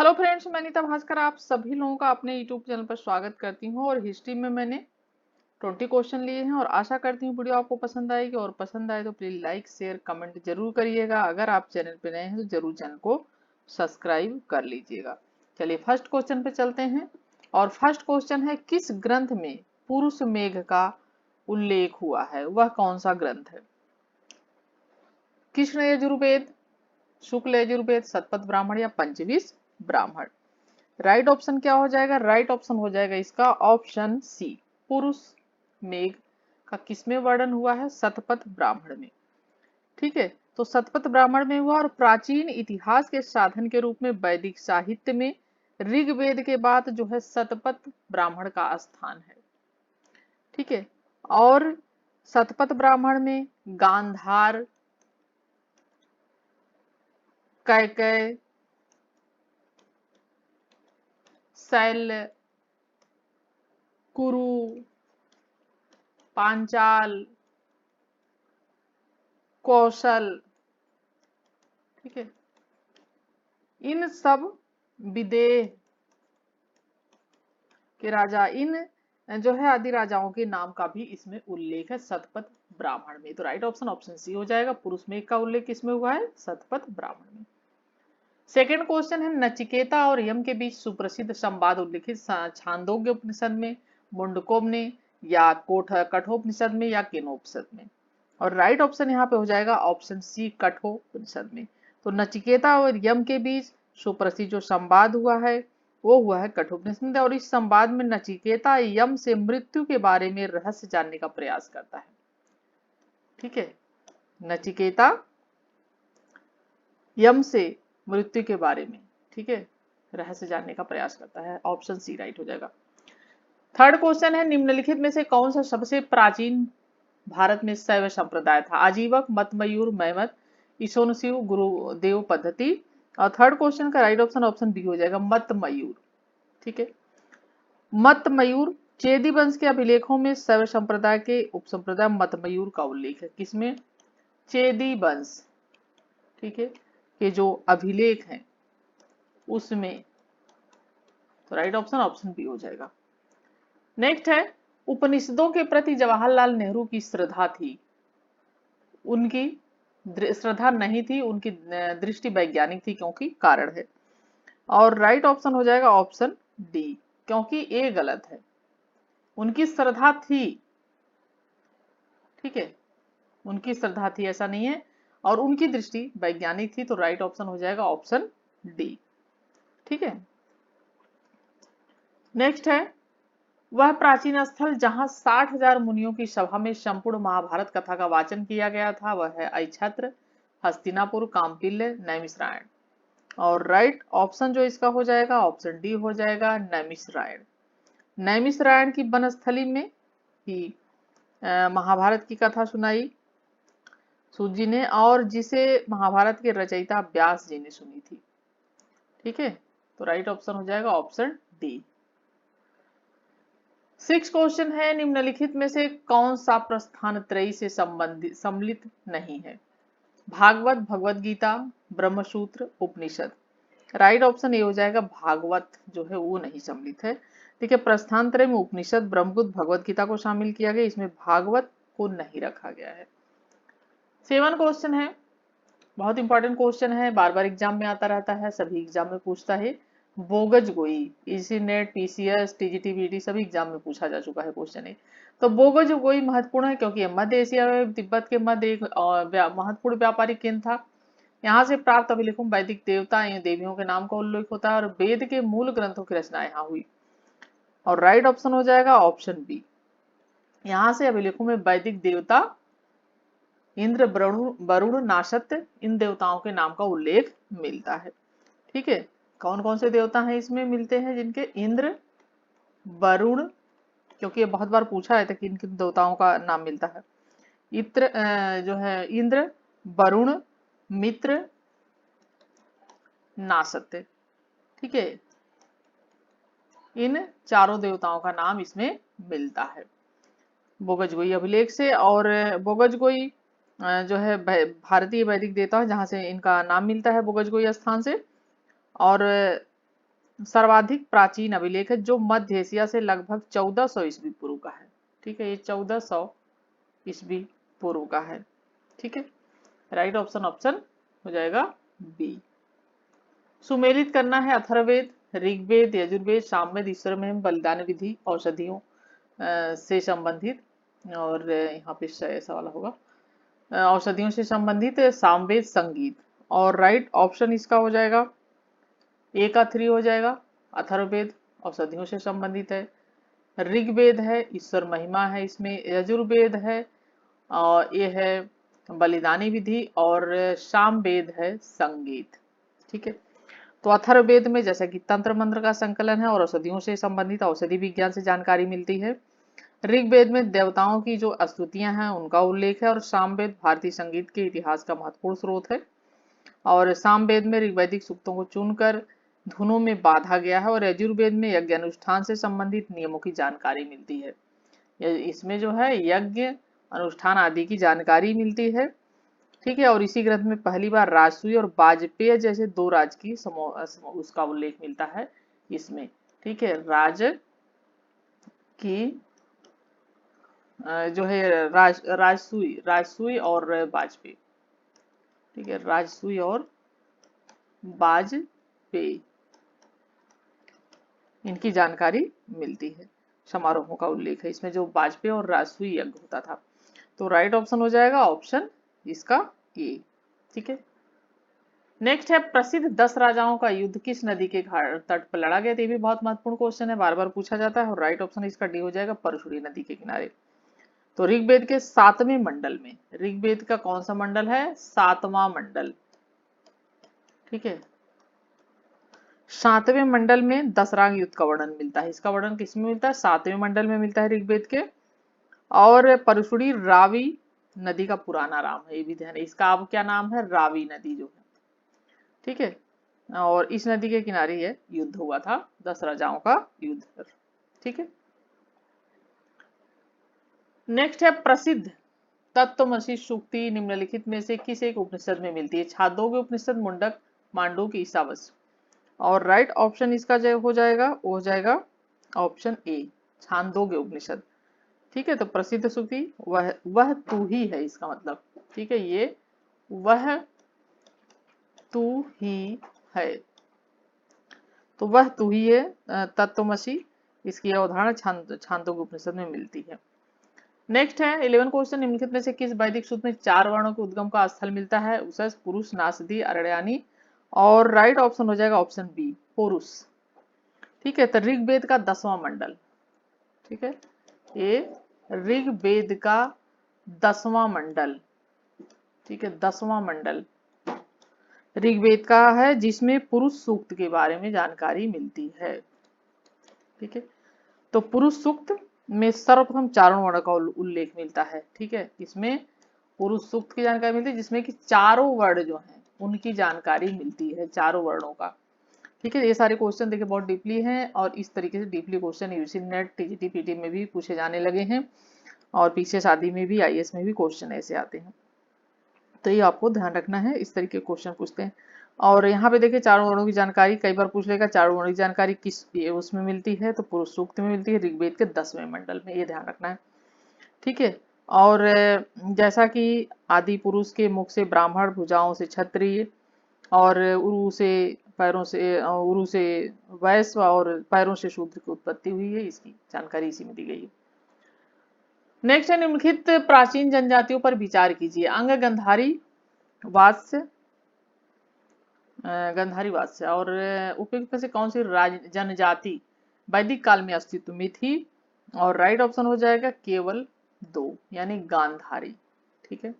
Hello friends, मैं नीता भास्कर आप सभी लोगों का अपने यूट्यूब चैनल पर स्वागत करती हूँ। और हिस्ट्री में मैंने 20 क्वेश्चन लिए हैं और आशा करती हूँ वीडियो आपको पसंद आएगी। और पसंद आए तो प्लीज लाइक शेयर कमेंट जरूर करिएगा। अगर आप चैनल पे नए हैं तो जरूर चैनल को सब्सक्राइब कर लीजिएगा। चलिए फर्स्ट क्वेश्चन पे चलते हैं। और फर्स्ट क्वेश्चन है, किस ग्रंथ में पुरुष मेघ का उल्लेख हुआ है? वह कौन सा ग्रंथ है? कृष्ण यजुर्वेद, शुक्ल यजुर्वेद, शतपथ ब्राह्मण या पंचविश ब्राह्मण? राइट ऑप्शन क्या हो जाएगा? राइट ऑप्शन हो जाएगा इसका ऑप्शन सी, पुरुष मेघ का किसमें वर्णन हुआ है? शतपथ ब्राह्मण में। ठीक है, तो शतपथ ब्राह्मण में हुआ। और प्राचीन इतिहास के साधन के रूप में वैदिक साहित्य में ऋग्वेद के बाद जो है शतपथ ब्राह्मण का स्थान है। ठीक है, और शतपथ ब्राह्मण में गांधार, कैकेय, शैल्य, कुरु, पांचाल, कौशल, ठीक है, इन सब विदेह के राजा, इन जो है आदि राजाओं के नाम का भी इसमें उल्लेख है शतपथ ब्राह्मण में। तो राइट ऑप्शन ऑप्शन सी हो जाएगा, पुरुष मेघ का उल्लेख किसमें हुआ है? शतपथ ब्राह्मण में। सेकेंड क्वेश्चन है, नचिकेता और यम के बीच सुप्रसिद्ध संवाद उल्लिखित छांदोग्य उपनिषद में, मुंडकोपनिषद में, या कठोपनिषद में, या केनोपनिषद में? और राइट ऑप्शन यहाँ पे हो जाएगा ऑप्शन सी, कठोपनिषद में। तो नचिकेता और यम के बीच सुप्रसिद्ध जो संवाद हुआ है वो हुआ है कठोपनिषद में। और इस संवाद में नचिकेता यम से मृत्यु के बारे में रहस्य जानने का प्रयास करता है। ठीक है, नचिकेता यम से मृत्यु के बारे में, ठीक है, रहस्य जानने का प्रयास करता है। ऑप्शन सी राइट हो जाएगा। थर्ड क्वेश्चन है, निम्नलिखित में से कौन सा सबसे प्राचीन भारत में शैव संप्रदाय था? आजीवक, मतमयूर, मैमत, ईशोनशिव, गुरुदेव पद्धति? और थर्ड क्वेश्चन का राइट ऑप्शन ऑप्शन बी हो जाएगा, मतमयूर। ठीक है, मतमयूर। चेदी वंश के अभिलेखों में शैव संप्रदाय के उपसंप्रदाय मतमयूर का उल्लेख है। किसमें? चेदी वंश, ठीक है, के जो अभिलेख हैं उसमें। तो राइट ऑप्शन ऑप्शन बी हो जाएगा। नेक्स्ट है, उपनिषदों के प्रति जवाहरलाल नेहरू की श्रद्धा थी, उनकी श्रद्धा नहीं थी, उनकी दृष्टि वैज्ञानिक थी, क्योंकि कारण है। और राइट ऑप्शन हो जाएगा ऑप्शन डी, क्योंकि ए गलत है। उनकी श्रद्धा थी, ठीक है, उनकी श्रद्धा थी ऐसा नहीं है, और उनकी दृष्टि वैज्ञानिक थी। तो राइट ऑप्शन हो जाएगा ऑप्शन डी। ठीक है, नेक्स्ट है, वह प्राचीन स्थल जहां 60,000 मुनियों की सभा में संपूर्ण महाभारत कथा का वाचन किया गया था, वह है अक्षत्र, हस्तिनापुर, काम्पिल्य, नैमिषारण्य? और राइट ऑप्शन जो इसका हो जाएगा ऑप्शन डी हो जाएगा, नैमिषारण्य। नैमिषारण्य की वनस्थली में ही महाभारत की कथा सुनाई सूत जी ने, और जिसे महाभारत के रचयिता व्यास जी ने सुनी थी। ठीक है, तो राइट ऑप्शन हो जाएगा ऑप्शन डी। सिक्स क्वेश्चन है, निम्नलिखित में से कौन सा प्रस्थान त्रयी से संबंधित सम्मिलित नहीं है? भागवत, भगवत गीता, ब्रह्मसूत्र, उपनिषद? राइट ऑप्शन ए हो जाएगा, भागवत जो है वो नहीं सम्मिलित है। ठीक है, प्रस्थान त्रय में उपनिषद, ब्रह्मसूत्र, भगवत गीता को शामिल किया गया, इसमें भागवत को नहीं रखा गया है। सेवन क्वेश्चन है, बहुत इंपॉर्टेंट क्वेश्चन है, बार बार एग्जाम में आता रहता है, सभी एग्जाम में पूछता है। बोगज गोई, इसी नेट, पीसीएस, टीजीटी, बीटी सभी एग्जाम में पूछा जा चुका है क्वेश्चन है। तो बोगज गोई महत्वपूर्ण है क्योंकि मध्य एशिया में तिब्बत के मध्य एक महत्वपूर्ण व्यापारिक केंद्र था। यहाँ से प्राप्त अभिलेखों में वैदिक देवता एवं देवियों के नाम का उल्लेख होता है, और वेद के मूल ग्रंथों की रचना यहाँ हुई। और राइट ऑप्शन हो जाएगा ऑप्शन बी, यहाँ से अभिलेखों में वैदिक देवता इंद्र, वरुण, नाशत, इन देवताओं के नाम का उल्लेख मिलता है। ठीक है, कौन कौन से देवता हैं इसमें मिलते हैं? जिनके इंद्र, वरुण, क्योंकि ये बहुत बार पूछा है था कि किन किन देवताओं का नाम मिलता है। इत्र जो है इंद्र, वरुण, मित्र, नासत्य। ठीक है, इन चारों देवताओं का नाम इसमें मिलता है बोगजगोई अभिलेख से। और बोगजगोई जो है भारतीय वैदिक देवता है जहां से इनका नाम मिलता है बोगजगोई स्थान से। और सर्वाधिक प्राचीन अभिलेख है जो मध्य एशिया से लगभग 1400 ईस्वी पूर्व का है। ठीक है, ये 1400 ईस्वी पूर्व का है। ठीक है, राइट ऑप्शन ऑप्शन हो जाएगा बी। सुमेलित करना है अथर्ववेद, ऋग्वेद, यजुर्वेद, सामवेद, ईश्वर में बलिदान विधि, औषधियों से संबंधित, और यहाँ पे ऐसा वाला होगा औषधियों से संबंधित, सामवेद, संगीत। और राइट ऑप्शन इसका हो जाएगा ए का 3 हो जाएगा। अथर्ववेद औषधियों से संबंधित है, ऋग्वेद है ईश्वर महिमा है इसमें, यजुर्वेद है और ये है बलिदानी विधि, और सामवेद है संगीत। ठीक है, तो अथर्ववेद में जैसा कि तंत्र मंत्र का संकलन है और औषधियों से संबंधित औषधि विज्ञान से जानकारी मिलती है। ऋग्वेद में देवताओं की जो स्तुतियां हैं उनका उल्लेख है, और सामवेद भारतीय संगीत के इतिहास का महत्वपूर्ण स्रोत है। और सामवेद में ऋग्वैदिक सूक्तों को चुनकर धुनों में बांधा गया है, और यजुर्वेद में यज्ञ अनुष्ठान से संबंधित नियमों की जानकारी मिलती है। इसमें जो है यज्ञ अनुष्ठान आदि की जानकारी मिलती है। ठीक है, और इसी ग्रंथ में पहली बार राजसूय और वाजपेय जैसे दो राज की उसका उल्लेख मिलता है इसमें। ठीक है, राज की जो है राजसूय और वाजपेयी। ठीक है, राजसूय और वाजपेयी, इनकी जानकारी मिलती है। समारोहों का उल्लेख है इसमें, जो वाजपेयी और राजसूय यज्ञ होता था। तो राइट ऑप्शन हो जाएगा ऑप्शन इसका ए। ठीक है, नेक्स्ट है प्रसिद्ध 10 राजाओं का युद्ध किस नदी के घाट तट पर लड़ा गया। ये भी बहुत महत्वपूर्ण क्वेश्चन है, बार बार पूछा जाता है, और राइट ऑप्शन इसका डी हो जाएगा, परशुरी नदी के किनारे। तो ऋग्वेद के 7वें मंडल में, ऋग्वेद का कौन सा मंडल है, 7वां मंडल। ठीक है, 7वें मंडल में दसरांग युद्ध का वर्णन मिलता है। इसका वर्णन किसमें मिलता है, 7वें मंडल में मिलता है ऋग्वेद के। और परशुड़ी रावी नदी का पुराना नाम है, ये भी ध्यान है, इसका अब क्या नाम है, रावी नदी जो है। ठीक है, और इस नदी के किनारे ये युद्ध हुआ था, 10 राजाओं का युद्ध। ठीक है, नेक्स्ट है प्रसिद्ध तत्वमसी सूक्ति निम्नलिखित में से किस एक उपनिषद में मिलती है। छांदोग्य उपनिषद, मुंडक, मांडूक्य, ईशावास्य। और राइट ऑप्शन इसका जो हो जाएगा वो हो जाएगा ऑप्शन ए, छांदोग्य उपनिषद। ठीक है, तो प्रसिद्ध सूक्ति वह तू ही है, इसका मतलब। ठीक है, ये वह तू ही है, तो वह तू ही है तत्वमसी, इसकी अवधारणा छांदोग्य उपनिषद में मिलती है। नेक्स्ट है 11 क्वेश्चन, निम्नलिखित में से किस वैदिक सूत्र में 4 वर्णों के उद्गम का स्थल मिलता है। उषस, पुरुष, नासदी, अरण्यानी। और राइट ऑप्शन हो जाएगा ऑप्शन बी, पुरुष। ठीक है, तो ऋग्वेद का 10वां मंडल। ठीक है, ये ऋग्वेद का 10वां मंडल। ठीक है, 10वां मंडल ऋग्वेद का है, जिसमें पुरुष सूक्त के बारे में जानकारी मिलती है। ठीक है, तो पुरुष सूक्त में सर्वप्रथम चारों वर्ण का उल्लेख मिलता है। ठीक है, इसमें पुरुष सूक्त की जानकारी मिलती है, जिसमें कि चारों वर्ण जो हैं उनकी जानकारी मिलती है, चारों वर्णों का। ठीक है, ये सारे क्वेश्चन देखिए बहुत डीपली हैं, और इस तरीके से deeply question UGC net, TGT, PT में भी पूछे जाने लगे हैं, और पीछे शादी में भी, आईएएस में भी क्वेश्चन ऐसे आते हैं। तो ये आपको ध्यान रखना है, इस तरीके के क्वेश्चन पूछते हैं। और यहाँ पे देखिए चारों वर्णों की जानकारी कई बार पूछ लेगा, चारों वर्णों की जानकारी किस उसमें मिलती है, तो पुरुष सूक्त में मिलती है, ऋग्वेद के 10वें मंडल में, ये ध्यान रखना है। ठीक है, और जैसा कि आदि पुरुष के मुख से ब्राह्मण, भुजाओं से क्षत्रिय, और उरु से वैश्य, और पैरों से शूद्र की उत्पत्ति हुई है, इसकी जानकारी इसी में दी गई है। नेक्स्ट है निम्नलिखित प्राचीन जनजातियों पर विचार कीजिए। अंग गंधारी वात्स्य, और उपयुक्त में से कौन सी जनजाति वैदिक काल में अस्तित्व में थी। और राइट ऑप्शन हो जाएगा केवल 2, यानी गांधारी। ठीक है,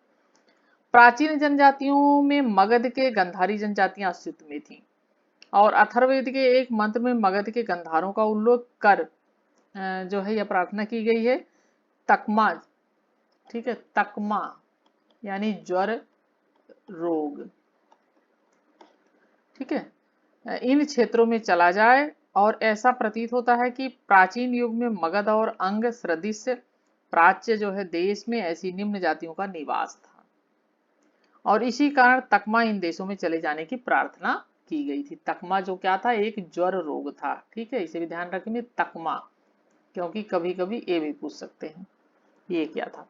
प्राचीन जनजातियों में मगध के गंधारी जनजातियां अस्तित्व में थी, और अथर्ववेद के एक मंत्र में मगध के गंधारों का उल्लेख कर जो है यह प्रार्थना की गई है, तकमा। ठीक है, तकमा यानी ज्वर, रोग। ठीक है, इन क्षेत्रों में चला जाए, और ऐसा प्रतीत होता है कि प्राचीन युग में मगध और अंग सदृश प्राच्य जो है देश में ऐसी निम्न जातियों का निवास था, और इसी कारण तकमा इन देशों में चले जाने की प्रार्थना की गई थी। तकमा जो क्या था, एक ज्वर रोग था। ठीक है, इसे भी ध्यान रखेंगे, तकमा, क्योंकि कभी कभी ये भी पूछ सकते हैं ये क्या था।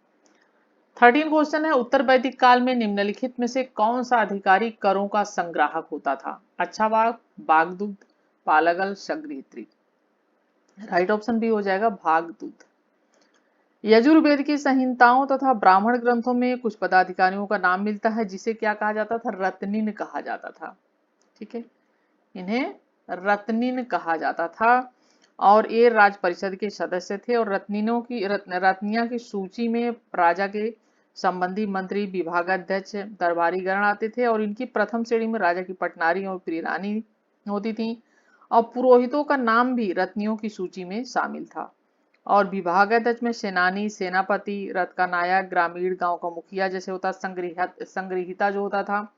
13 क्वेश्चन है, उत्तर वैदिक काल में निम्नलिखित में से कौन सा अधिकारी करों का संग्राहक होता था? अच्छा बाघ, बागदूत, पालगल, संग्रहित्री। राइट ऑप्शन भी हो जाएगा भागदूत। यजुर्वेद की संहिताओं तथा ब्राह्मण ग्रंथों में कुछ पदाधिकारियों का नाम मिलता है जिसे क्या कहा जाता था? रत्निन कहा जाता था। ठीक है, इन्हें रत्निन कहा जाता था और ये राज परिषद के सदस्य थे और रत्नियां की सूची में राजा के संबंधी मंत्री, विभागाध्यक्ष, दरबारी गण आते थे और इनकी प्रथम श्रेणी में राजा की पटनारी और प्रिय रानी होती थी और पुरोहितों का नाम भी रत्नियों की सूची में शामिल था। और विभागाध्यक्ष में सेनानी, सेनापति, रथ का नायक, ग्रामीण, गांव का मुखिया जैसे होता, संग्रहिता जो होता था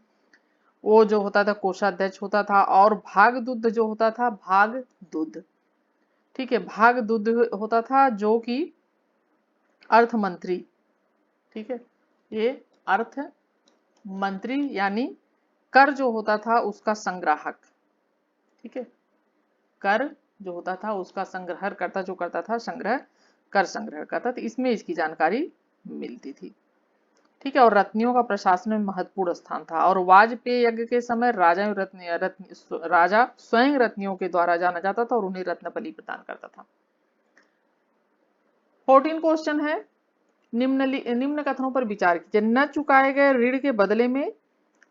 वो जो होता था कोषाध्यक्ष होता था और भागदूत जो होता था भागदूत। ठीक है, भागदूत होता था जो कि अर्थ मंत्री। ठीक है, ये अर्थ मंत्री यानी कर जो होता था उसका संग्राहक। ठीक है, कर जो होता था उसका संग्रह करता, जो करता था संग्रह, कर संग्रह करता था, इसमें इसकी जानकारी मिलती थी। ठीक है, और रत्नियों का प्रशासन में महत्वपूर्ण स्थान था और वाजपेयी यज्ञ के समय राजा स्वयं रत्नियों के द्वारा जाना जाता था और उन्हें रत्नबलि प्रदान करता था। 14 क्वेश्चन है, निम्न कथनों पर विचार कीजिए। न चुकाए गए ऋण के बदले में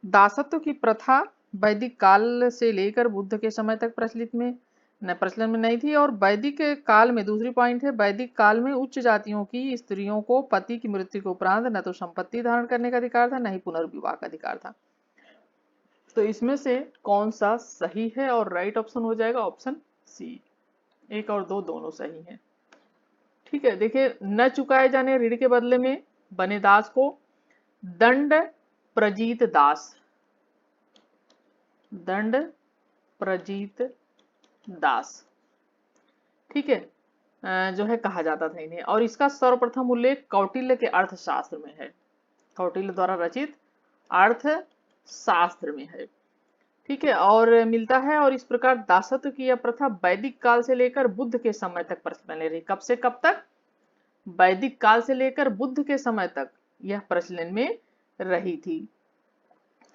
दासत्व की प्रथा वैदिक काल से लेकर बुद्ध के समय तक प्रचलन में नहीं थी और वैदिक काल में, दूसरी पॉइंट है, वैदिक काल में उच्च जातियों की स्त्रियों को पति की मृत्यु के उपरांत न तो संपत्ति धारण करने का अधिकार था, न ही पुनर्विवाह का अधिकार था। तो इसमें से कौन सा सही है? और राइट ऑप्शन हो जाएगा ऑप्शन सी। 1 और 2 दोनों सही हैं। ठीक है, देखिए, न चुकाए जाने ऋण के बदले में बने दास को दंड प्रजीत दास, दंड प्रजीत दास, ठीक है, जो है कहा जाता था इन्हें और इसका सर्वप्रथम उल्लेख कौटिल्य के अर्थशास्त्र में है, कौटिल्य द्वारा रचित अर्थशास्त्र में है। ठीक है, और मिलता है और इस प्रकार दासत्व की यह प्रथा वैदिक काल से लेकर बुद्ध के समय तक प्रचलन में रही। कब से कब तक? वैदिक काल से लेकर बुद्ध के समय तक यह प्रचलन में रही थी।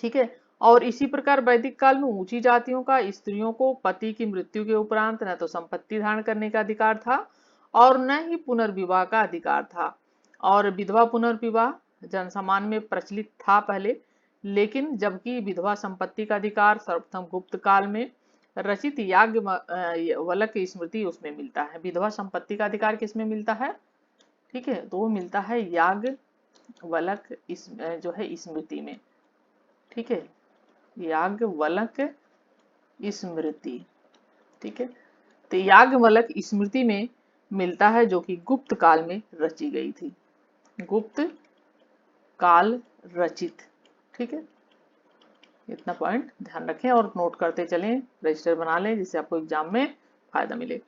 ठीक है, और इसी प्रकार वैदिक काल में ऊंची जातियों का स्त्रियों को पति की मृत्यु के उपरांत न तो संपत्ति धारण करने का अधिकार था और न ही पुनर्विवाह का अधिकार था। और विधवा पुनर्विवाह जनसमान में प्रचलित था पहले, लेकिन जबकि विधवा संपत्ति का अधिकार सर्वप्रथम गुप्त काल में रचित याज्ञवल्क्य की स्मृति उसमें मिलता है। विधवा संपत्ति का अधिकार किसमें मिलता है? ठीक है, तो वो मिलता है याज्ञवल्क्य जो है स्मृति में। ठीक है, याज्ञवल्क्य स्मृति। ठीक है, तो याज्ञवल्क्य स्मृति में मिलता है जो कि गुप्त काल में रची गई थी, गुप्त काल रचित। ठीक है, इतना पॉइंट ध्यान रखें और नोट करते चलें, रजिस्टर बना लें जिससे आपको एग्जाम में फायदा मिले।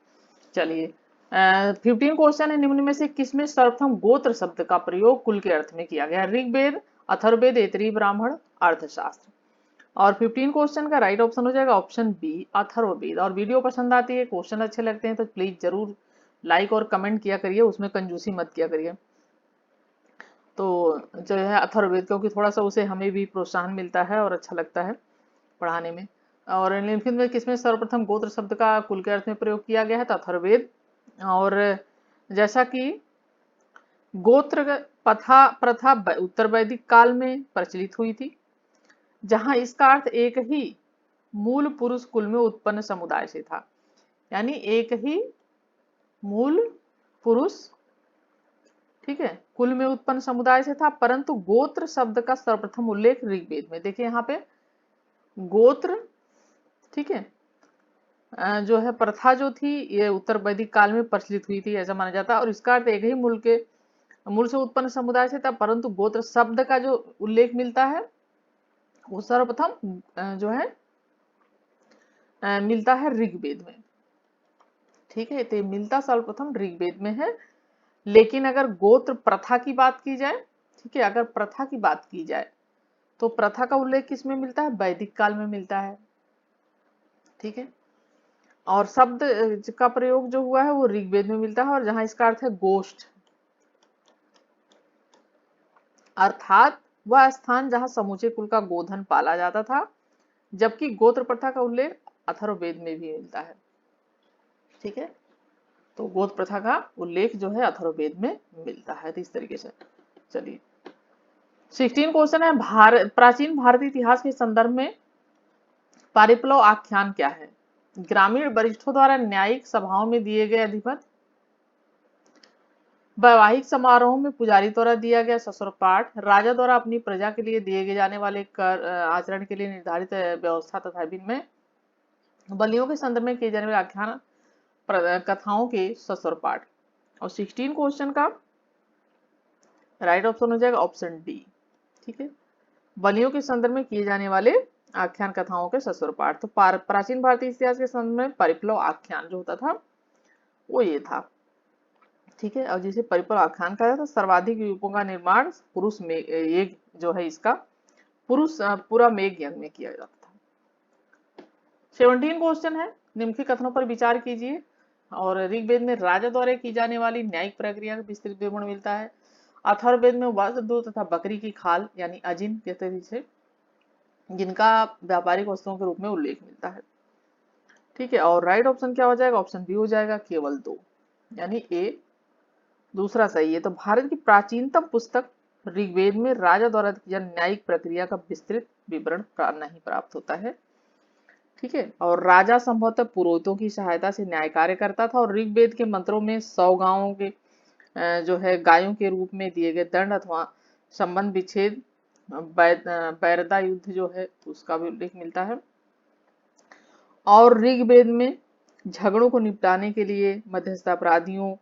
चलिए, 15 क्वेश्चन है, निम्न में से किसमें सर्वप्रथम गोत्र शब्द का प्रयोग कुल के अर्थ में किया गया? ऋग्वेद, अथर्ववेद, ऐतरेय ब्राह्मण, अर्थशास्त्र। और 15 क्वेश्चन का राइट ऑप्शन हो जाएगा ऑप्शन बी, अथर्ववेद। और वीडियो पसंद आती है, क्वेश्चन अच्छे लगते हैं तो प्लीज जरूर लाइक और कमेंट किया करिए, उसमें कंजूसी मत किया करिए। तो जो है अथर्ववेद, क्योंकि थोड़ा सा उसे हमें भी प्रोत्साहन मिलता है और अच्छा लगता है पढ़ाने में। और निम्नलिखित में किसमें सर्वप्रथम गोत्र शब्द का कुल के अर्थ में प्रयोग किया गया है? तो अथर्ववेद। और जैसा कि गोत्र प्रथा उत्तर वैदिक काल में प्रचलित हुई थी, जहां इसका अर्थ एक ही मूल पुरुष कुल में उत्पन्न समुदाय से था, यानी एक ही मूल पुरुष, ठीक है, कुल में उत्पन्न समुदाय से था। परंतु गोत्र शब्द का सर्वप्रथम उल्लेख ऋग्वेद में, देखिए यहाँ पे गोत्र, ठीक है, जो है प्रथा जो थी ये उत्तर वैदिक काल में प्रचलित हुई थी ऐसा माना जाता है और इसका अर्थ एक ही मूल से उत्पन्न समुदाय से था। परंतु गोत्र शब्द का जो उल्लेख मिलता है वो सर्वप्रथम जो है मिलता है ऋग्वेद में। ठीक है, तो मिलता सर्वप्रथम ऋग्वेद में है। लेकिन अगर गोत्र प्रथा की बात की जाए, ठीक है, अगर प्रथा की बात की जाए तो प्रथा का उल्लेख किसमें मिलता है? वैदिक काल में मिलता है। ठीक है। और शब्द का प्रयोग जो हुआ है वो ऋग्वेद में मिलता है, और जहां इसका अर्थ है गोष्ठ, अर्थात वह स्थान जहां समूचे कुल का गोधन पाला जाता था, जबकि गोत्र प्रथा का उल्लेख अथर्ववेद में भी मिलता है। ठीक है, तो गोत्र प्रथा का उल्लेख जो है अथर्ववेद में मिलता है। तो इस तरीके से चलिए 16 क्वेश्चन है, प्राचीन भारतीय इतिहास के संदर्भ में पारिप्लव आख्यान क्या है? ग्रामीण वरिष्ठों द्वारा न्यायिक सभाओं में दिए गए अधिमत, वैवाहिक समारोह में पुजारी द्वारा दिया गया ससुर पाठ, राजा द्वारा अपनी प्रजा के लिए दिए गए जाने वाले कर आचरण के लिए निर्धारित व्यवस्था तथा विनिमय, बलियों के संदर्भ में किए जाने वाले आख्यान कथाओं के ससुर पाठ। और 16 क्वेश्चन का राइट ऑप्शन हो जाएगा ऑप्शन डी। ठीक है, बलियों के संदर्भ में किए जाने वाले आख्यान कथाओं के ससुर पाठ। तो प्राचीन भारतीय इतिहास के संदर्भ में परिप्लव आख्यान जो होता था वो ये था। ठीक है, और जिसे परिप्लव आख्यान कहा जाता है। सर्वाधिक रूपों का निर्माण पुरुष में एक जो है इसका पुरुष पूरा मेघ यज्ञ में किया जाता था। 17 क्वेश्चन है, निम्नलिखित कथनों पर विचार कीजिए। और ऋग्वेद में राजा द्वारा की जाने वाली न्यायिक प्रक्रिया का विस्तृत विवरण मिलता है। अथर्ववेद में वस्त्र दूध तथा बकरी की खाल यानी अजिन कहते हैं जिसे, जिनका व्यापारिक वस्तुओं के रूप में उल्लेख मिलता है। ठीक है, और राइट ऑप्शन क्या हो जाएगा? ऑप्शन बी हो जाएगा, केवल 2, यानी ए दूसरा सही है। तो भारत की प्राचीनतम पुस्तक ऋग्वेद में राजा द्वारा न्यायिक प्रक्रिया का विस्तृत विवरण नहीं प्राप्त होता है। ठीक है, और राजा संभवतः पुरोहितों की सहायता से न्याय कार्य करता था, और ऋग्वेद के मंत्रों में 100 गांवों के जो है गायों के रूप में दिए गए दंड अथवा संबंध विच्छेद बैरदा युद्ध जो है उसका भी उल्लेख मिलता है। और ऋग्वेद में झगड़ों को निपटाने के लिए मध्यस्थ अपराधियों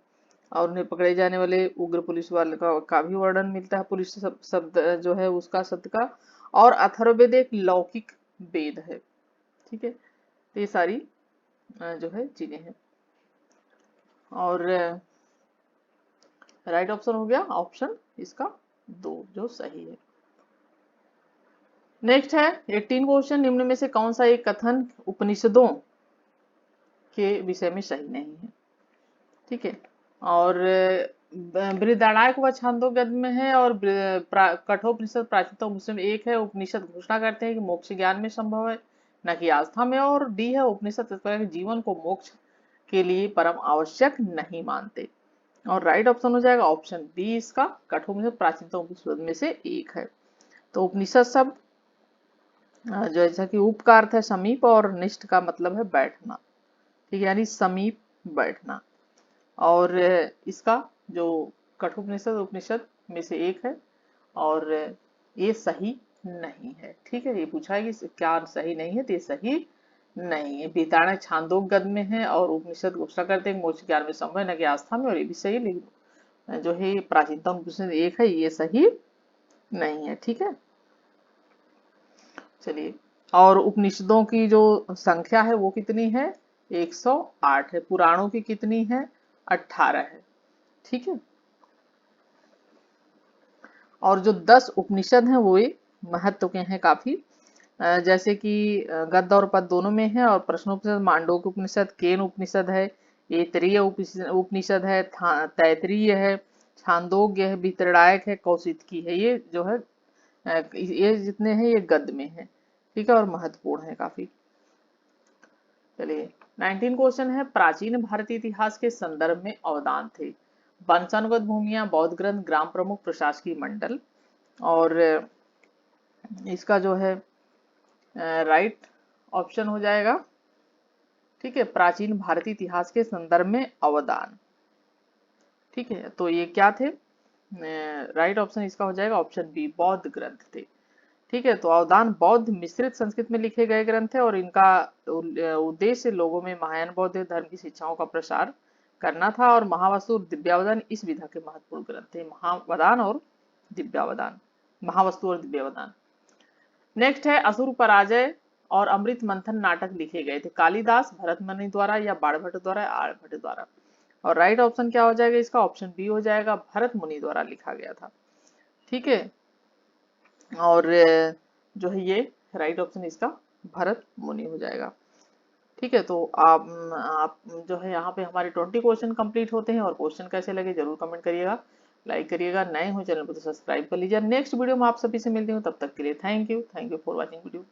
और उन्हें पकड़े जाने वाले उग्र पुलिस वाले का भी वर्णन मिलता है, पुलिस शब्द जो है उसका शब्द का। और अथर्ववेद एक लौकिक वेद है। ठीक है, तो ये सारी जो है चीजें हैं। और राइट ऑप्शन हो गया ऑप्शन इसका 2 जो सही है। नेक्स्ट है 18 क्वेश्चन, निम्न में से कौन सा एक कथन उपनिषदों के विषय में सही नहीं है? ठीक है, और बृहदारण्यक व छांदोग्य में है, और कठोपनिषद प्राचीनतम उपनिषद में एक है। उपनिषद घोषणा करते हैं कि मोक्ष ज्ञान में संभव है न कि आस्था में। और डी है उपनिषद जीवन को मोक्ष के लिए परम आवश्यक नहीं मानते। और राइट ऑप्शन हो जाएगा ऑप्शन बी इसका, कठोपनिषद प्राचीनतम उपनिषद में से एक है। तो उपनिषद शब्द जैसा कि उप का अर्थ है समीप, और निष्ठ का मतलब है बैठना। ठीक है, यानी समीप बैठना। और इसका जो कठोपनिषद उपनिषद में से एक है, और ये सही नहीं है। ठीक है, ये पूछा है कि क्या सही नहीं है, तो ये सही नहीं है। बृहदारण्य छांदोग्य में है, और उपनिषद घोषणा करते हैं मोक्ष ज्ञान में संभव है न कि आस्था में, और ये भी सही है, लेकिन जो है प्राचीनतम उपनिषद एक है, ये सही नहीं है। ठीक है, चलिए, और उपनिषदों की जो संख्या है वो कितनी है? 108 है। पुराणों की कितनी है? 18 है। ठीक है, और जो 10 उपनिषद हैं वो महत्व के हैं काफी, जैसे कि गद्य और पद दोनों में है। और प्रश्नोपनिषद, मांडोक्य उपनिषद, केन उपनिषद है, ऐतरेय उपनिषद है, तैतरीय है, छांदोग्य है, भितरणायक है, कौशिकी है। ये जो है ये जितने हैं ये गद्य में है। ठीक है, और महत्वपूर्ण है काफी। चलिए 19 क्वेश्चन है, प्राचीन भारतीय इतिहास के संदर्भ में अवदान थे। वंशानुगत भूमियां, बौद्ध ग्रंथ, ग्राम प्रमुख, प्रशासकीय मंडल। और इसका जो है राइट ऑप्शन हो जाएगा। ठीक है, प्राचीन भारतीय इतिहास के संदर्भ में अवदान। ठीक है, तो ये क्या थे? राइट ऑप्शन इसका हो जाएगा ऑप्शन बी, बौद्ध ग्रंथ थे। ठीक है, तो अवदान बौद्ध मिश्रित संस्कृत में लिखे गए ग्रंथ है, और इनका उद्देश्य लोगों में महायान बौद्ध धर्म की शिक्षाओं का प्रसार करना था। और महावस्तु और दिव्यावदान इस विधा के महत्वपूर्ण ग्रंथ थे, महावदान और दिव्यावदान, महावस्तु और दिव्यावदान। नेक्स्ट है, असुर पराजय और अमृत मंथन नाटक लिखे गए थे कालिदास, भरत मुनि द्वारा, या बाणभट्ट द्वारा, आर्यभट्ट द्वारा। और राइट ऑप्शन क्या हो जाएगा इसका? ऑप्शन बी हो जाएगा, भरत मुनि द्वारा लिखा गया था। ठीक है, और जो है ये राइट ऑप्शन इसका भरत मुनि हो जाएगा। ठीक है, तो आप जो है यहाँ पे हमारे 20 क्वेश्चन कंप्लीट होते हैं। और क्वेश्चन कैसे लगे जरूर कमेंट करिएगा, लाइक करिएगा, नए हो चैनल को तो सब्सक्राइब कर लीजिए। नेक्स्ट वीडियो में आप सभी से मिलती हूँ, तब तक के लिए thank you for watching video.